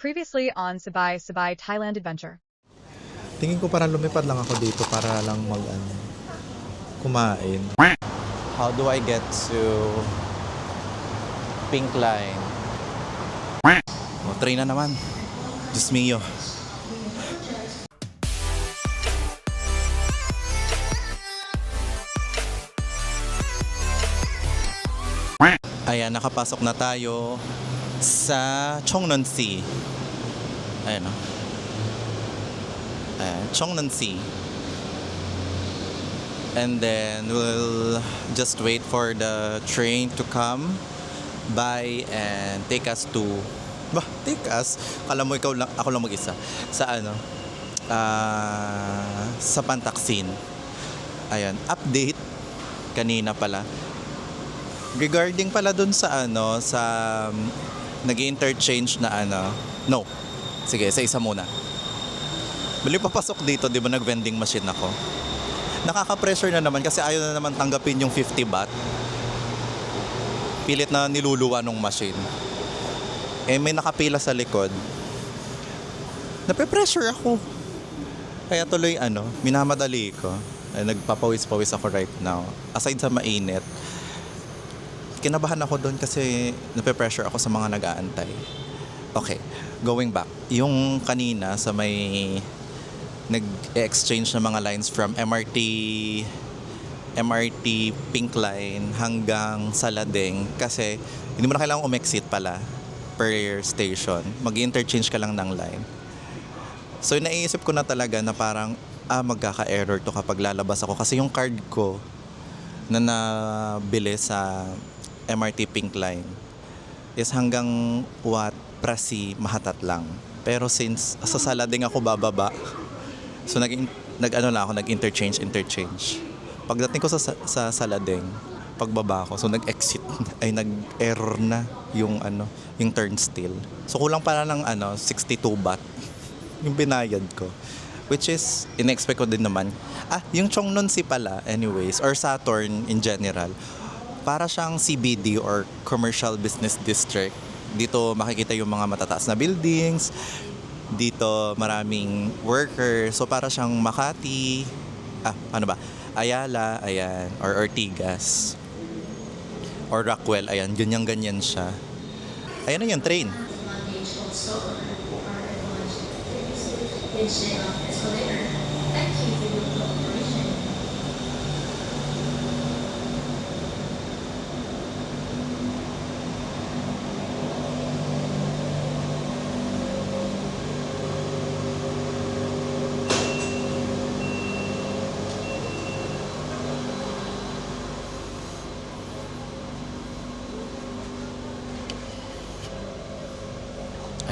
Previously on Sabay Sabay Thailand Adventure. Tingin ko parang lumipad lang ako dito para lang kumain. How do I get to Pink Line? O, train na naman. Diyos mio. Ayan, nakapasok na tayo sa Chongnonsi. Ayan o. Ayan, Chongnonsi. And then we'll just wait for the train to come by and take us to take us. Kala mo ikaw lang, ako lang mag-isa. Sa sa Pantaksin. Ayan, update kanina pala. Regarding pala dun sa nag-interchange na no. Sige, sa isa muna. Bali papasok dito, di ba nag-vending machine ako? Nakaka-pressure na naman kasi ayaw na naman tanggapin yung 50 baht. Pilit na niluluwa nung machine. Eh may nakapila sa likod. Nape-pressure ako. Kaya tuloy minamadali ko. Ay, nagpapawis-pawis ako right now. Aside sa mainit, kinabahan ako doon kasi nape-pressure ako sa mga nag-aantay. Okay, going back. Yung kanina sa may nag-exchange ng mga lines from MRT Pink Line hanggang Saladeng kasi hindi mo na kailangang umexit pala per station. Mag-interchange ka lang ng line. So naisip ko na talaga na parang magkaka-error to kapag lalabas ako kasi yung card ko na nabili sa MRT Pink Line is hanggang Prasi Mahatat lang. Pero since sa Saladeng ako bababa, so nag-interchange. Pagdating ko sa Saladeng, pagbaba ko, so nag-exit ay nag-error na yung turnstile. So kulang para ng 62 baht yung binayad ko. Which is in-expect ko din naman. Yung Chongnonsi pala anyways or Saturn in general, para siyang CBD or Commercial Business District. Dito makikita yung mga matataas na buildings. Dito maraming workers. So para siyang Makati, Ayala, ayan, or Ortigas. Or Rockwell, ayan, ganyan siya. Ayan na yung train.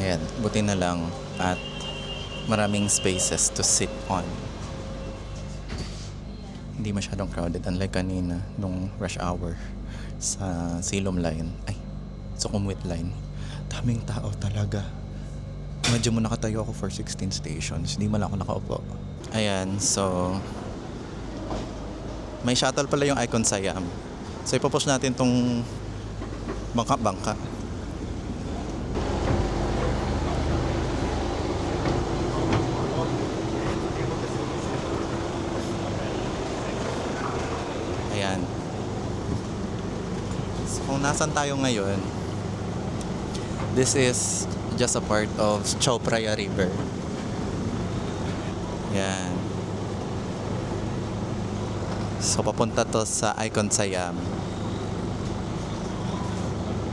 Ayan, buti na lang at maraming spaces to sit on. Hindi masyadong crowded unlike kanina nung rush hour sa Silom Line. Sukhumvit Line. Daming tao talaga. Medyo mo nakatayo ako for 16 stations. Hindi man ako nakaupo. Ayan, so may shuttle pala yung Icon Siam. So ipopost natin tong bangka. Ayan. So kung nasan tayo ngayon, this is just a part of Chao Phraya River. Yan. So papunta to sa Icon Siam.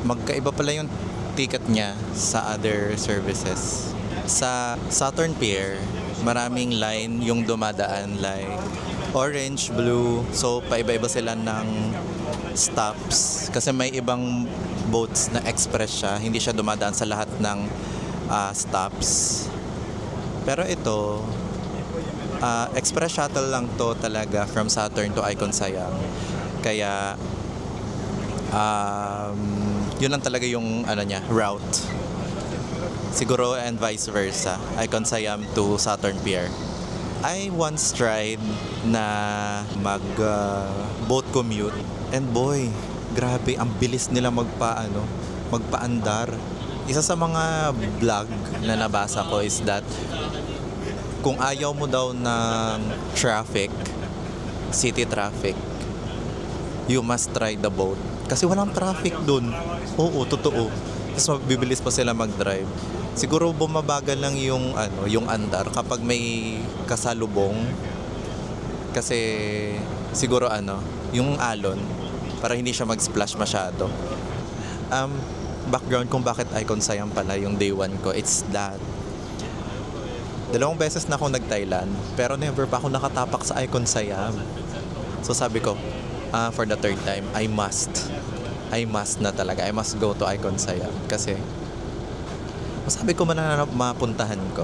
Magkaiba pala yung ticket niya sa other services. Sa Saturn Pier, maraming line yung dumadaan like orange, blue. So paiba-iba sila ng stops kasi may ibang boats na express siya. Hindi siya dumadaan sa lahat ng stops. Pero ito, express shuttle lang to talaga from Saturn to Icon Siam. Kaya yun lang talaga yung route. Siguro and vice versa. Icon Siam to Saturn Pier. I once tried na boat commute and boy, grabe ang bilis nila magpaandar. isa sa mga vlog na nabasa ko is that kung ayaw mo daw ng traffic, city traffic, you must try the boat. Kasi walang traffic dun. Oo, totoo. Tapos bibilis pa sila mag-drive. Siguro bumabagal lang yung andar kapag may kasalubong. Kasi siguro yung alon para hindi siya mag-splash masyado. Background kung bakit Icon Siam pala yung day one ko, it's that 2 beses na ako nag-Thailand pero never pa ako nakatapak sa Icon Siam. So sabi ko, for the 3rd time, I must na talaga. I must go to Icon Siam kasi masabi ko mapuntahan ko.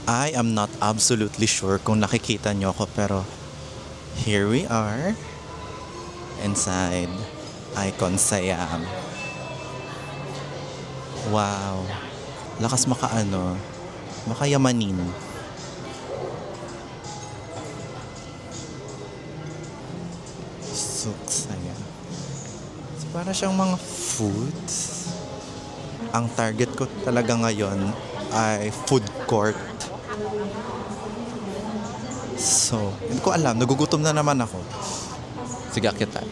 I am not absolutely sure kung nakikita nyo ako pero here we are inside Icon Siam. Wow. Lakas makayamanin. Suksaya. So, para siyang mga foods. Ang target ko talaga ngayon ay food court. So, hindi ko alam. Nagugutom na naman ako. Sige, akit tayo.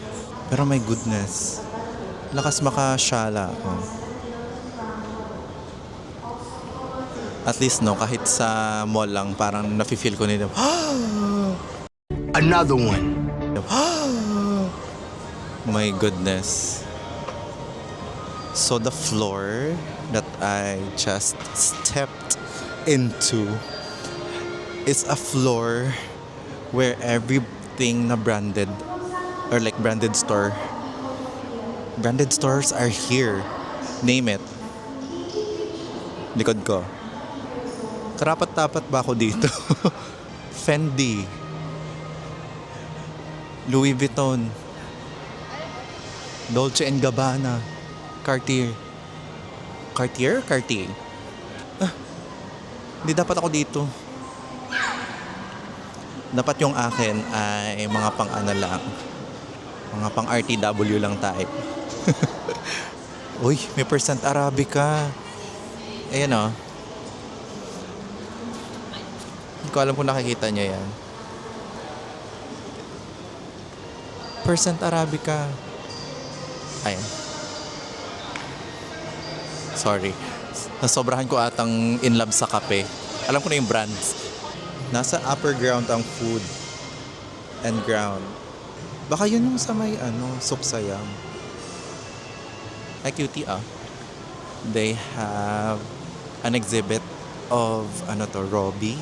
Pero my goodness. Lakas makasyala. Oh. At least, kahit sa mall lang, parang nafe-feel ko nito. Another one. My goodness. So, the floor that I just stepped into is a floor where everything na branded or like branded stores are here. Name it. Likod ko. Karapat-dapat ba ako dito? Fendi, Louis Vuitton, Dolce & Gabbana, Cartier. Hindi dapat ako dito. Dapat yung akin ay mga lang. Mga pang RTW lang type. Uy, may percent Arabica. Ayan o. Hindi ko alam kung nakikita nyo yan. Percent Arabica. Ayan. Sorry. Nasobrahan ko atang in love sa kape. Alam ko na yung brands. Nasa upper ground ang food and ground. Baka yun yung sa may Suksayam. Ay, cutie They have an exhibit of Robbie.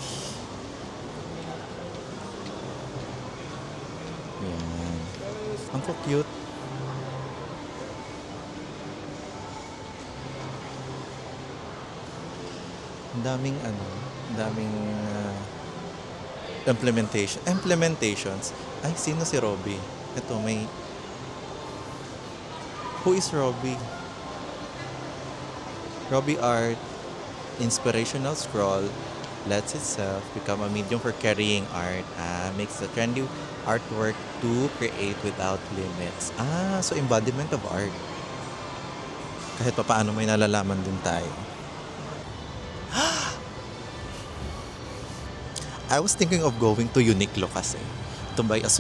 Yan. Ang cute. Daming implementations. Ay, sino si Robbie? Ito, who is Robbie? Robbie art, inspirational scroll, lets itself become a medium for carrying art. Makes the trendy artwork to create without limits. So embodiment of art. Kahit pa paano may nalalaman din tayo. I was thinking of going to Uniqlo kasi to buy a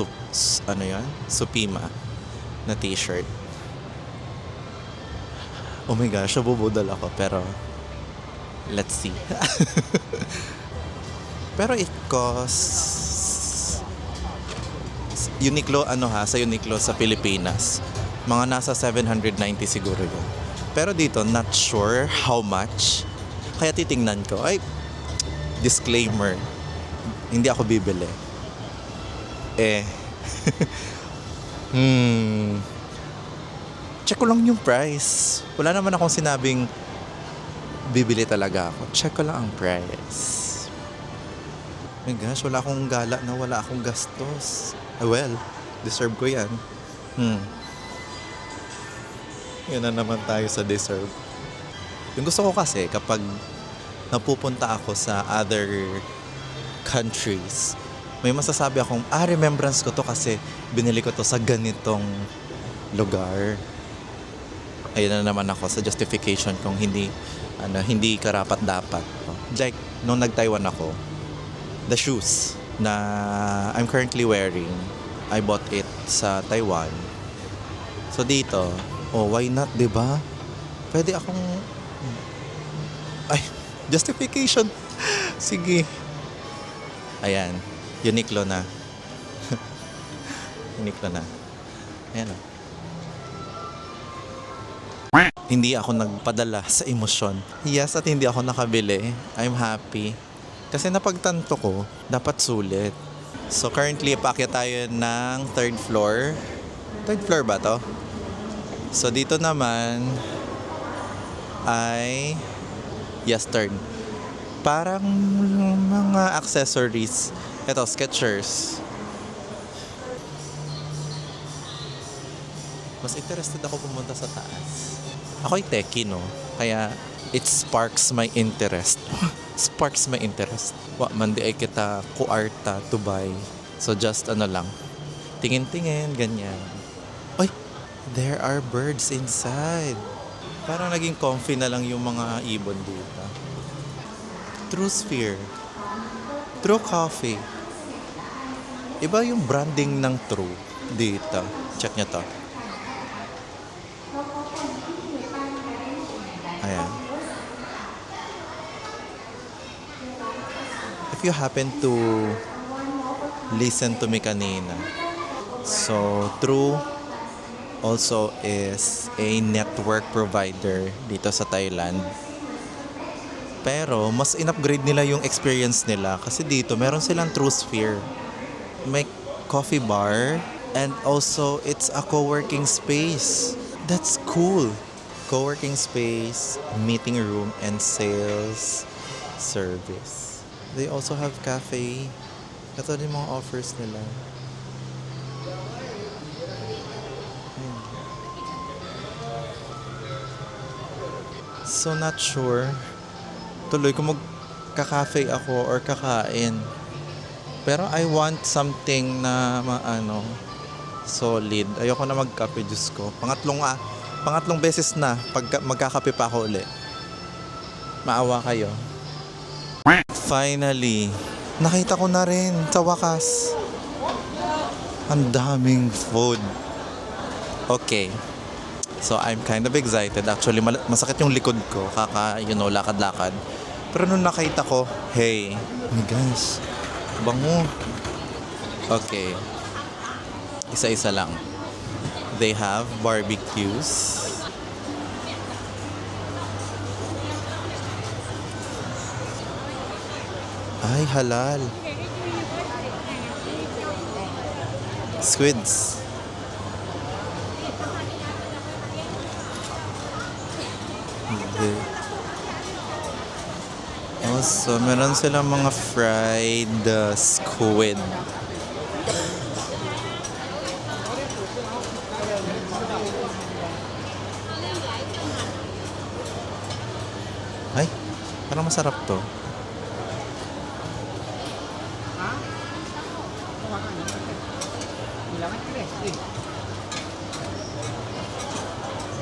Supima na t-shirt. Oh my gosh, nabubudol ako pero let's see. Pero it costs Uniqlo sa Uniqlo sa Pilipinas. Mga nasa 790 siguro yun. Pero dito, not sure how much. Kaya titingnan ko. Ay, disclaimer. Hindi ako bibili. Check ko lang yung price. Wala naman akong sinabing bibili talaga ako. Check ko lang ang price. Oh my gosh, wala akong gala na wala akong gastos. Well, deserve ko yan. Yan na naman tayo sa deserve. Yung gusto ko kasi kapag napupunta ako sa other countries, may masasabi akong, remembrance ko to kasi binili ko to sa ganitong lugar. Ayun na naman ako sa justification kung hindi karapat dapat. Like, nung nag-Taiwan ako, the shoes na I'm currently wearing, I bought it sa Taiwan. So dito, why not, 'di ba? Pwede akong justification. Sige. Ayan, Uniqlo na. Uniqlo na. Ayan o. Hindi ako nagpadala sa emosyon. Yes, at hindi ako nakabili. I'm happy. Kasi napagtanto ko, dapat sulit. So currently, paakyat tayo ng third floor. Third floor ba to? So dito naman ay third. Parang mga accessories. Ito, Skechers. Mas interested ako pumunta sa taas. Ako'y techie, no? Kaya it sparks my interest. Sparks my interest. Wa man di ay kita kuarta to buy. So just lang. Tingin-tingin, ganyan. Ay, there are birds inside. Parang naging comfy na lang yung mga ibon dito. True Sphere. True Coffee. Iba yung branding ng True dito. Check nyo to. Ayan. If you happen to listen to me kanina, so True also is a network provider dito sa Thailand. Pero mas in-upgrade nila yung experience nila kasi dito meron silang True Sphere. May coffee bar and also it's a co-working space. That's cool. Co-working space, meeting room, and sales service. They also have cafe. Ito din mga offers nila. So not sure. Tuloy kung magka-cafe ako or kakain. Pero I want something na solid. Ayoko na magkape, Diyos ko. Pangatlong beses na pag magkakape pa ako uli. Maawa kayo. Finally, nakita ko na rin sa wakas. Ang daming food. Okay. So I'm kind of excited. Actually, masakit yung likod ko. Lakad-lakad. Pero nung nakita ko, hey, oh my gosh, bango. Okay. Isa-isa lang. They have barbecues. Ay, halal. Squids. Also, meron silang mga fried squid. Ay, parang masarap to.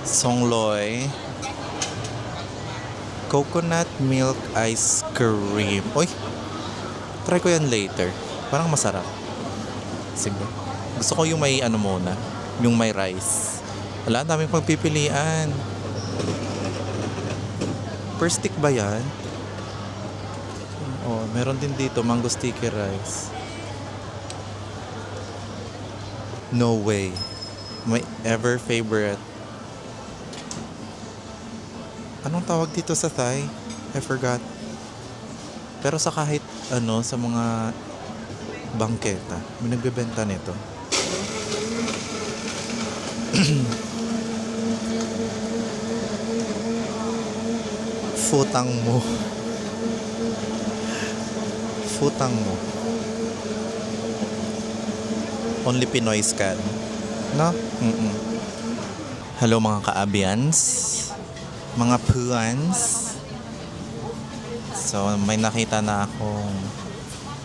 Songloy. Coconut milk ice cream. Uy, try ko yan later. Parang masarap. Sige. Gusto ko yung may muna. Yung may rice. Wala, daming pagpipilian. Per stick ba yan? Meron din dito, mango sticky rice. No way. My ever favorite. Anong tawag dito sa Thai? I forgot. Pero sa kahit sa mga bangketa, may nagbebenta nito. Futang mo. Futang mo. Only Pinoy's can. No? Mm-mm. Hello mga ka-Abians. Mga puans. So, may nakita na akong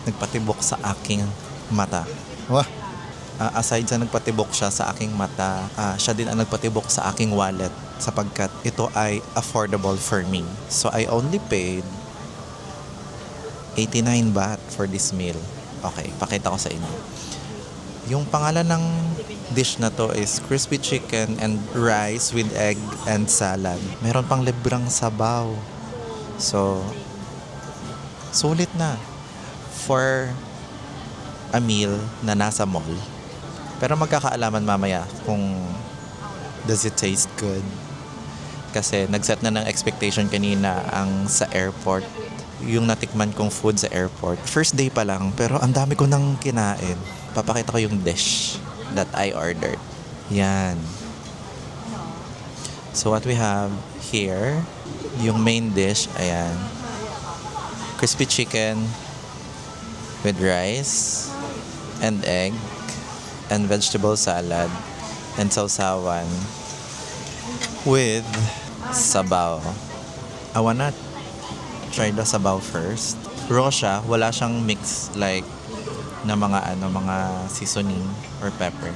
nagpatibok sa aking mata. Wah! Aside sa nagpatibok siya sa aking mata, siya din ang nagpatibok sa aking wallet sapagkat ito ay affordable for me. So, I only paid 89 baht for this meal. Okay, pakita ko sa inyo. Yung pangalan ng dish na to is crispy chicken and rice with egg and salad. Meron pang librang sabaw. So, sulit na for a meal na nasa mall. Pero magkakaalaman mamaya kung does it taste good. Kasi nag-set na ng expectation kanina ang sa airport. Yung natikman kong food sa airport. First day pa lang, pero ang dami ko nang kinain. Papakita ko yung dish that I ordered. Yan. So what we have here, yung main dish, ayan. Crispy chicken with rice and egg and vegetable salad and sausawan with sabaw. I wanna try the sabaw first. Raw siya, wala siyang mix like na mga mga seasoning or pepper.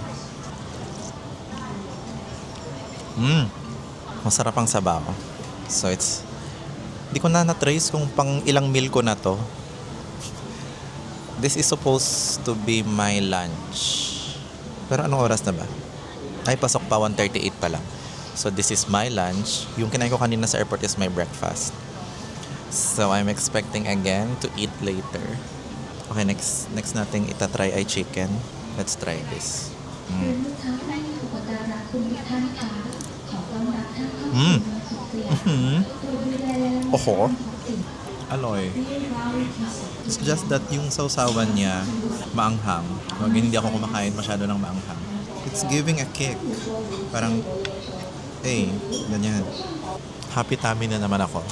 Masarap ang sabaw. So di ko na na-trace kung pang ilang meal ko na to. This is supposed to be my lunch. Pero anong oras na ba? Ay, pasok pa, 1:38 pa lang. So this is my lunch. Yung kinain ko kanina sa airport is my breakfast. So I'm expecting again to eat later. Okay, next nating itatry ay chicken. Let's try this. Oho. Aloy. It's just that yung sausawan niya maanghang. Kung hindi ako kumakain masyado ng maanghang. It's giving a kick. Parang, ganyan. Happy tummy na naman ako.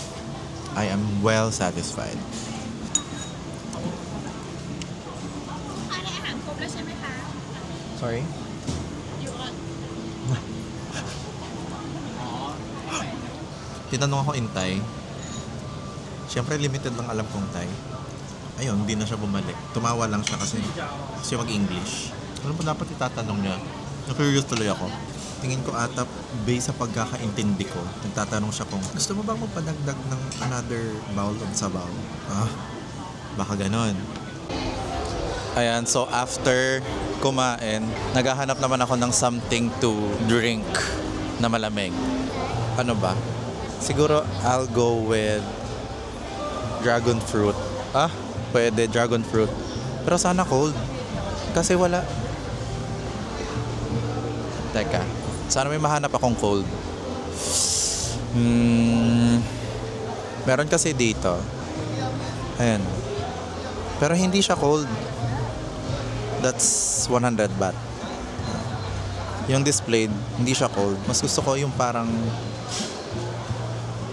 I am well satisfied. Sorry? Tinanong ako in Thai. Siyempre limited lang alam kong Thai. Ayun, hindi na siya bumalik. Tumawa lang siya kasi mag-English. Ano pa dapat itatanong niya? Na-curious tuloy ako. Tingin ko ata, based sa pagkakaintindi ko, nagtatanong siya kung gusto mo bang magpadagdag ng another bowl of sabaw? Baka ganon. Ayan, so after kumain, naghahanap naman ako ng something to drink na malamig. Ano ba? Siguro I'll go with dragon fruit. Pwede dragon fruit. Pero sana cold. Kasi wala. Teka. Sana may mahanap akong cold. Meron kasi dito. Ayan. Pero hindi siya cold. That's 100 baht. Yung displayed, hindi siya cold. Mas gusto ko yung parang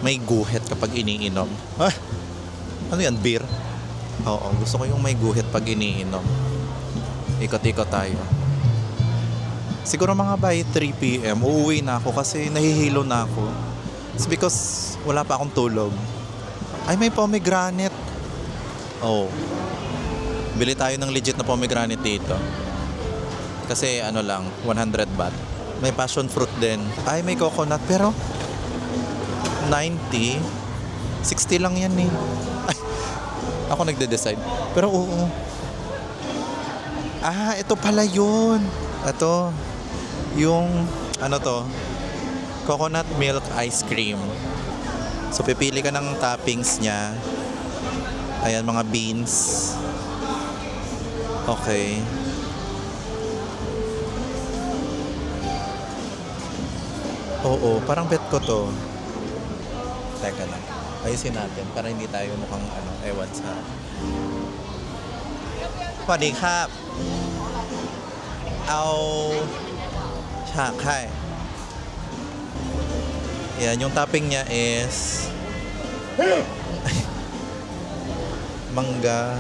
may guhit kapag iniinom. Ano yan? Beer? Oo, gusto ko yung may guhit pag iniinom. Ikot-ikot tayo. Siguro mga by 3 p.m. uuwi na ako kasi nahihilo na ako. It's because wala pa akong tulog. Ay, may pomegranate. Oh. Bili tayo ng legit na pomegranate dito. Kasi ano lang, 100 baht. May passion fruit din. Ay, may coconut pero 90. 60 lang yan eh. Ay, ako nagde-decide. Pero oo. Ito pala yun. Ito. Yung, ano to? Coconut milk ice cream. So, pipili ka ng toppings niya. Ayan, mga beans. Okay. Oo, parang bet ko to. Teka lang. Ayusin natin para hindi tayo mukhang ewan sa... Pwede ka. Yan, yung topping niya is Mangga.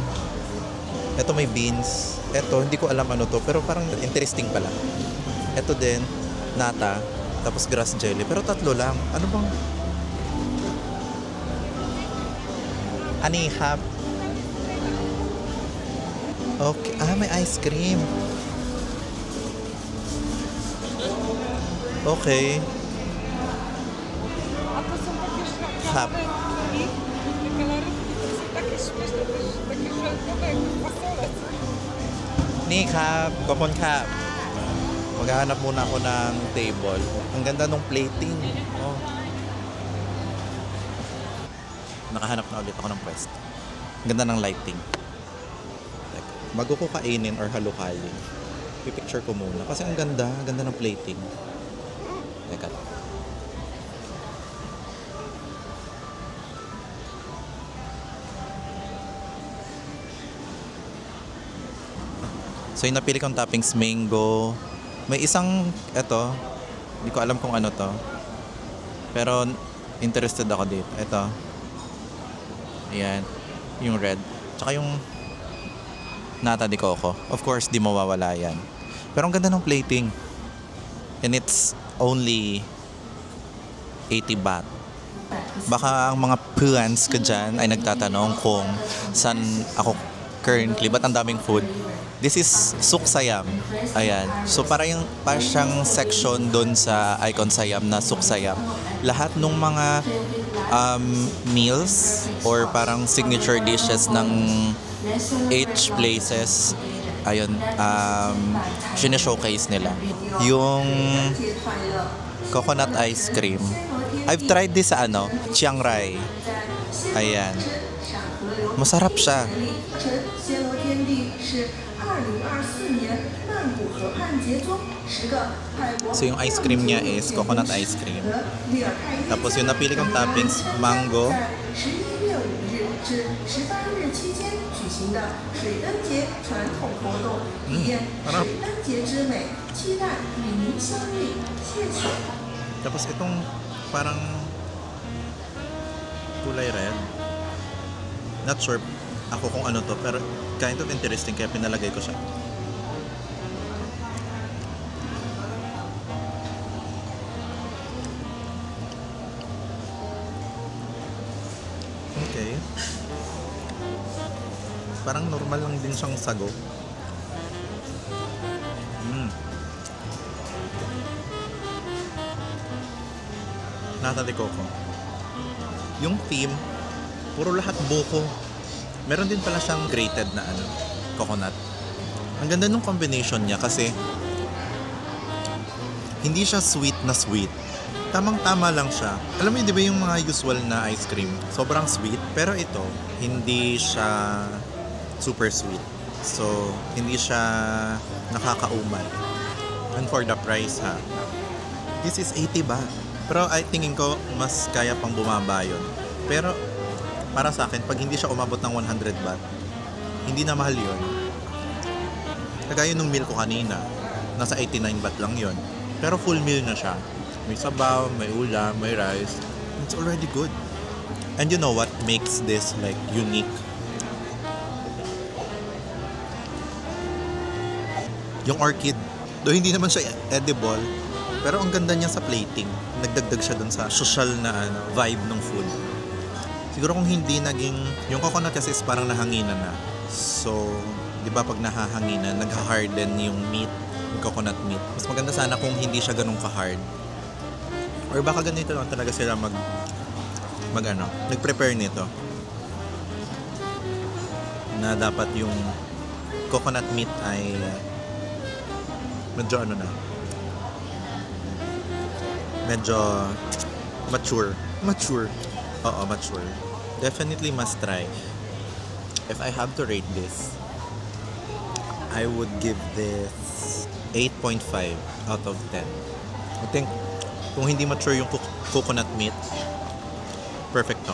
Ito may beans. Ito, hindi ko alam ano to, pero parang interesting pala. Ito din, nata, tapos grass jelly. Pero tatlo lang. Ano bang... Anihap. Okay. May ice cream. Okay. A to są takie Hap. szlakowe i kaloryki, to są takie śmieszne, też takie żelkowe jak fasolec. Ni Kap, kopon Kap. Maghahanap muna ako ng table. Ang ganda ng plating. Oh. Nakahanap na ulit ako ng pwesto. Ang ganda ng lighting. Bago ko kainin or halukayin, pipicture ko muna. Kasi ang ganda ng plating. Teka. So yung napili kong toppings, mango. May isang, eto, hindi ko alam kung ano to. Pero interested ako dito. Ito. Ayan. Yung red. Tsaka yung nata de coco. Of course, di mawawala yan. Pero ang ganda ng plating. And it's only 80 baht. Baka ang mga puans ko dyan ay nagtatanong kung saan ako currently. Ba't ang daming food? This is Suk Sayam. Ayan. So para siyang section doon sa Icon Sayam na Suk Sayam. Lahat ng mga meals or parang signature dishes ng each places, ayun, showcase nila. Yung coconut ice cream. I've tried this sa Chiang Rai. Ayan. Masarap siya. So yung ice cream niya is coconut ice cream. Tapos yung napili kong toppings, mango. Harap. Tapos itong parang kulay red. Not sure ako kung ano to, pero kind of interesting kaya pinalagay ko siya. Okay. Parang normal lang din siyang sago. Nata de coco. Yung theme, puro lahat buko. Meron din pala siyang grated na coconut. Ang ganda ng combination niya kasi hindi siya sweet na sweet. Tamang-tama lang siya. Alam mo yun, di ba yung mga usual na ice cream? Sobrang sweet. Pero ito, hindi siya super sweet. So, hindi siya nakakaumay. And for the price ha, this is 80 ba? Pero I tingin ko, mas kaya pang bumaba yun. Pero, para sa akin, pag hindi siya umabot ng 100 baht, hindi na mahal yun. Kagaya nung meal ko kanina, nasa 89 baht lang yun. Pero full meal na siya. May sabaw, may ulam, may rice. It's already good. And you know what makes this like unique? Yung orchid. Though hindi naman siya edible, pero ang ganda niya sa plating. Nagdagdag siya dun sa social na vibe ng food. Siguro kung hindi naging... Yung coconut kasi is parang nahanginan na. So, di ba pag nahahanginan, nagha-harden yung meat, yung coconut meat. Mas maganda sana kung hindi siya ganun ka-hard. Or baka ganito lang talaga sila nag-prepare nito. Na dapat yung coconut meat ay medyo medyo mature. Oo, mature. Definitely must try. If I have to rate this, I would give this 8.5 out of 10. I think kung hindi mature yung coconut meat, perfect to.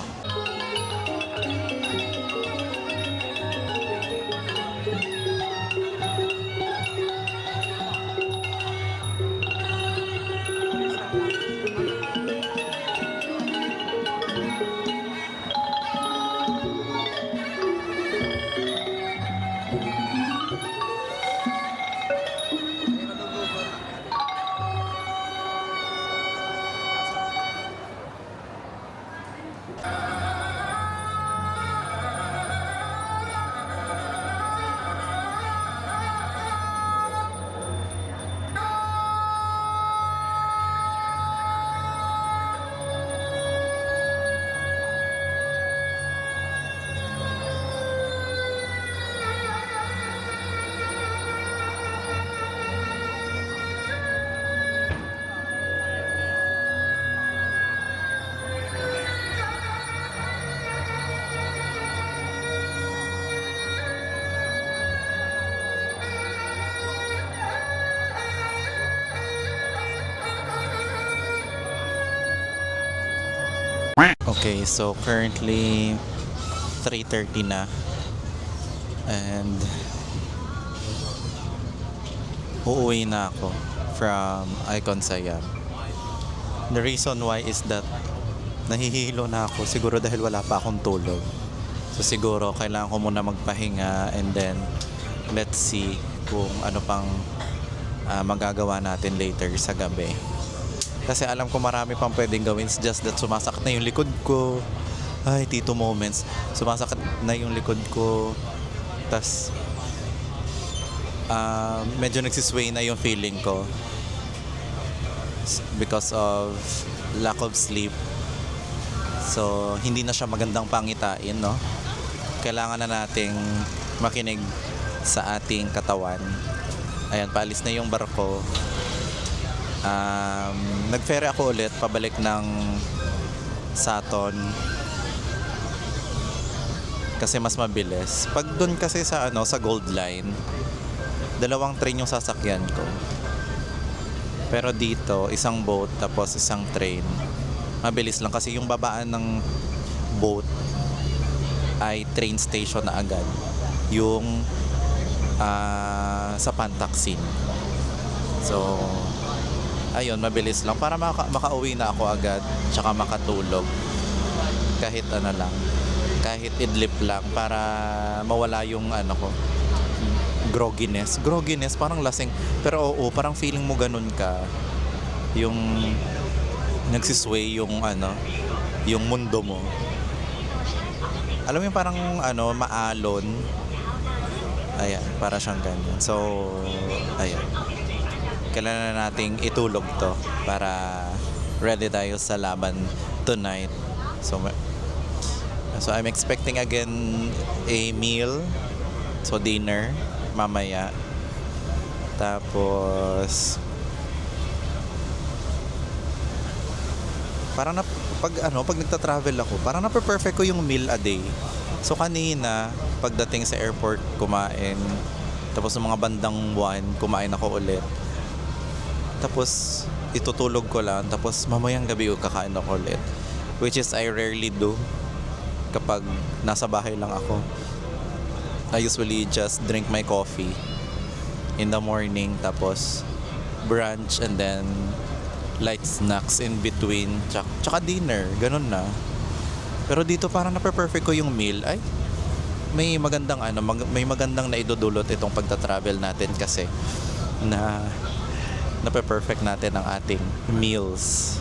Okay, so currently 3:30 na and uuwi na ako from Icon Siam. The reason why is that nahihilo na ako siguro dahil wala pa akong tulog. So siguro kailangan ko muna magpahinga and then let's see kung ano pang magagawa natin later sa gabi. Kasi alam ko marami pang pwedeng gawin. It's just that sumasakit na yung likod ko. Ay, Tito Moments. Sumasakit na yung likod ko. Tas medyo nagsisway na yung feeling ko because of lack of sleep. So, hindi na siya magandang pangitain, no? Kailangan na nating makinig sa ating katawan. Ayan, paalis na yung barko. Nag-ferry ako ulit pabalik ng Saton kasi mas mabilis. Pag doon kasi sa sa Gold Line, 2 train yung sasakyan ko. Pero dito, isang boat tapos isang train. Mabilis lang kasi yung babaan ng boat ay train station na agad. Yung sa Pantaksin. So, ayun, mabilis lang para makauwi na ako agad tsaka makatulog kahit lang, kahit idlip lang para mawala yung ko, grogginess parang lasing, pero oo, parang feeling mo ganun ka, yung nagsisway yung yung mundo mo, alam mo yung parang maalon, ayan, para siyang ganyan. So ayan, kailangan na nating itulog to para ready tayo sa laban tonight. So I'm expecting again a meal, so dinner mamaya. Tapos parang pag nagta-travel ako, parang na-perfect ko yung meal a day. So kanina pagdating sa airport kumain, tapos ng mga bandang 1 kumain ako ulit. Tapos itutulog ko lang, tapos mamayang gabi kakain ako ulit, which is I rarely do kapag nasa bahay lang ako. I usually just drink my coffee in the morning, tapos brunch and then light snacks in between, tsaka dinner, ganun na. Pero dito parang na-perfect ko yung meal. Ay, may magandang may magandang naidudulot itong pagta-travel natin kasi na perfect natin ang ating meals.